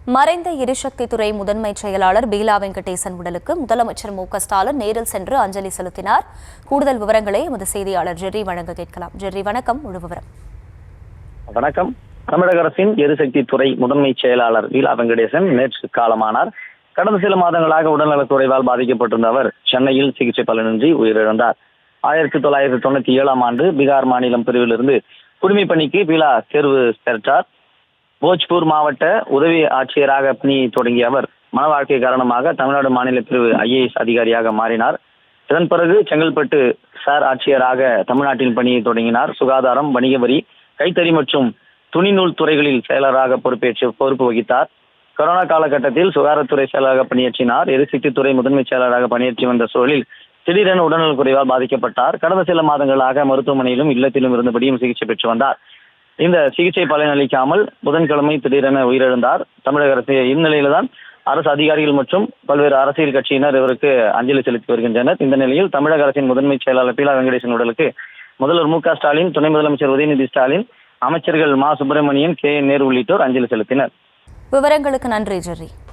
மறைந்த எரிசக்தி துறை முதன்மை செயலாளர் பீலா வெங்கடேசன் உடலுக்கு முதலமைச்சர் மு.க.ஸ்டாலின் நேரில் சென்று அஞ்சலி செலுத்தினார். கூடுதல் விவரங்களை எமது செய்தியாளர் ஜெர்ரி வழங்க கேட்கலாம். ஜெர்ரி, வணக்கம். முழு விவரம். வணக்கம். தமிழக அரசின் எரிசக்தி துறை முதன்மை செயலாளர் பீலா வெங்கடேசன் நேற்று காலமானார். கடந்த சில மாதங்களாக உடல்நலக்குறைவால் பாதிக்கப்பட்டிருந்த அவர் சென்னையில் சிகிச்சை பலனின்றி உயிரிழந்தார். 1997ஆம் ஆண்டு பீகார் மாநிலம் பிரிவிலிருந்து குடிமைப் பணிக்கு பீலா தேர்வு பெற்றார். போஜ்பூர் மாவட்ட உதவி ஆட்சியராக பணி தொடங்கிய அவர் மன வாழ்க்கை காரணமாக தமிழ்நாடு மாநில பிரிவு IAS அதிகாரியாக மாறினார். இதன் பிறகு செங்கல்பட்டு சார் ஆட்சியராக தமிழ்நாட்டில் பணியை தொடங்கினார். சுகாதாரம், வணிக வரி, கைத்தறி மற்றும் துணிநூல் துறைகளில் செயலராக பொறுப்பு வகித்தார். கொரோனா காலகட்டத்தில் சுகாதாரத்துறை செயலராக பணியாற்றினார். எரிசக்தி துறை முதன்மை செயலராக பணியாற்றி வந்த சூழலில் திடீரென உடல்நலக் குறைவால் பாதிக்கப்பட்டார். கடந்த சில மாதங்களாக மருத்துவமனையிலும் இல்லத்திலும் இருந்தபடியும் சிகிச்சை பெற்று வந்தார். இந்த சிகிச்சை பலனளிக்காமல் புதன்கிழமை திடீரென உயிரிழந்தார். தமிழக அரசு இந்நிலையில்தான் அரசு அதிகாரிகள் மற்றும் பல்வேறு அரசியல் கட்சியினர் இவருக்கு அஞ்சலி செலுத்தி வருகின்றனர். இந்த நிலையில் தமிழக அரசின் முதன்மை செயலாளர் பீலா வெங்கடேசன் உடலுக்கு முதல்வர் மு.க.ஸ்டாலின், துணை முதலமைச்சர் உதயநிதி ஸ்டாலின், அமைச்சர்கள் மா. சுப்பிரமணியன், KN நேரு உள்ளிட்டோர் அஞ்சலி செலுத்தினர். விவரங்களுக்கு நன்றி ஜெர்ரி.